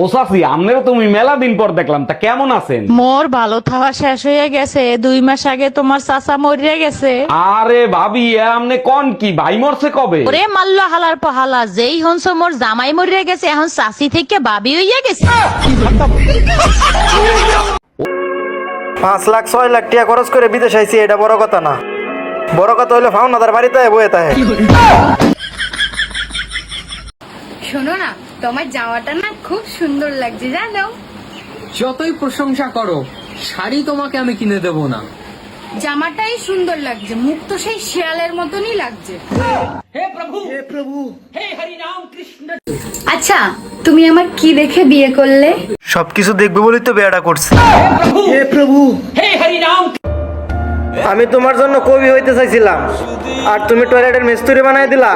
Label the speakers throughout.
Speaker 1: ও চাচি, আমনেরও তুমি মেলা দিন পর দেখলাম, তা কেমন আছেন?
Speaker 2: মোর ভালো থাওয়া শেষ হয়ে গেছে, 2 মাস আগে তোমার চাচা মরিয়া গেছে।
Speaker 1: আরে ভাবি, এ আমনে কোন কি, ভাই মরছে কবে?
Speaker 2: ওরে মাল্লা হালার পহালা, যেই হনস মোর জামাই মরিয়া গেছে, এখন চাচি থেকে বাবি হইয়া গেছে।
Speaker 3: 5 লাখ 6 লাখ টাকা খরচ করে বিদেশ আইছি, এটা বড় কথা না। বড় কথা হইলো ফাউনাদার বাড়িতে বয়ে থাকে।
Speaker 4: শোনো না, তোমার জামাটা না খুব সুন্দর লাগছে জানো।
Speaker 5: যতই প্রশংসা করো, শাড়ি তোমাকে আমি কিনে দেবো না।
Speaker 4: জামাটাই সুন্দর লাগছে, মুখ তো সেই শিয়ালের মতনই লাগছে। আচ্ছা, তুমি আমার কি দেখে বিয়ে করলে?
Speaker 3: সবকিছু দেখবে বলেই তো বিয়েটা করছি। হে প্রভু, আমি তোমার জন্য কবি হইতে চাইছিলাম, আর তুমি টয়লেটের মিস্ত্রি বানাই দিলা।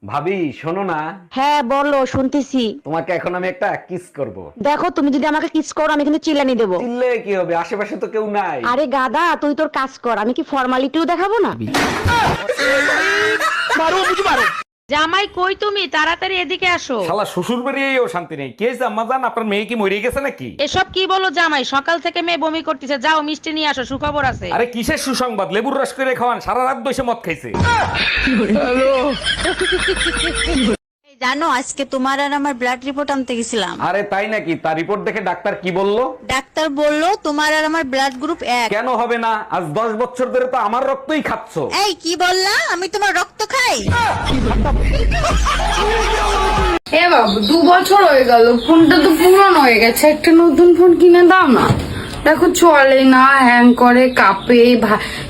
Speaker 1: ভাবি শোনো না,
Speaker 6: হ্যাঁ বলো, শুনতেছি।
Speaker 1: তোমাকে এখন আমি একটা কিস করব।
Speaker 6: দেখো, তুমি যদি আমাকে কিস করো আমি কিন্তু চিল্লানি দেবো।
Speaker 1: চিল্লে কি হবে, আশেপাশে তো কেউ নাই।
Speaker 6: আরে গাদা, তুই তোর কাজ কর, আমি কি ফর্মালিটিও দেখাবো না?
Speaker 2: জামাই কই তুমি, তাড়াতাড়ি এদিকে আসো।
Speaker 1: শালা শ্বশুর বাড়িয়েও শান্তি নেই। কে জাম্মা জান, আপনার মেয়ে কি মরে গেছে নাকি?
Speaker 2: এসব কি বলো জামাই, সকাল থেকে মেয়ে বমি করতেছে, যাও মিষ্টি নিয়ে আসো, সুখবর আছে।
Speaker 1: আরে কিসের সুসংবাদ, লেবুর রস করে খাওয়ান, সারা রাত বসে মদ খাইছে।
Speaker 7: জানো, আজকে তোমার আর আমার ব্লাড রিপোর্ট আনতে গেছিলাম।
Speaker 1: আরে তাই নাকি? তার রিপোর্ট দেখে ডাক্তার কি বললো?
Speaker 7: ডাক্তার বললো তোমার আর আমার ব্লাড গ্রুপ 1।
Speaker 1: কেন হবে না? আজ 10 বছর ধরে তো আমার রক্তই খাচ্ছ।
Speaker 7: এই কি বললা? আমি তোমার রক্ত খাই?
Speaker 4: এ বাবু, 2 বছর হয়ে গেল, ফোনটা তো পুরানো হয়ে গেছে, একটা নতুন ফোন কিনে দাও না। দেখো চলে না, হ্যাং করে, কাঁপে,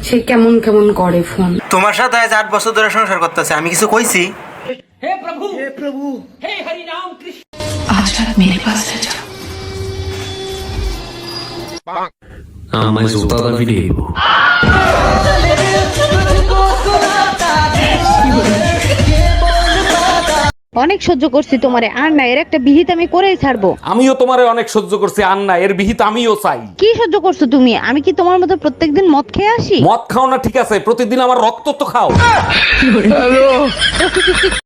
Speaker 4: সে কেমন কেমন করে ফোন।
Speaker 3: তোমার সাথে আজ 8 বছর ধরে সংসার করতেছে, আমি কিছু কইছি?
Speaker 8: আমায় জুতা দাবি দিব।
Speaker 6: অনেক সহ্য করছি তোমারে, আর না, এর একটা বিহিত আমি করেই ছাড়বো।
Speaker 1: আমিও তোমারে অনেক সহ্য করছি, আর না, এর বিহিত আমিও চাই।
Speaker 6: কি সহ্য করছো তুমি? আমি কি তোমার মতো প্রত্যেকদিন মদ খেয়ে আসি?
Speaker 1: মদ খাও না ঠিক আছে, প্রতিদিন আমার রক্ত তো খাও।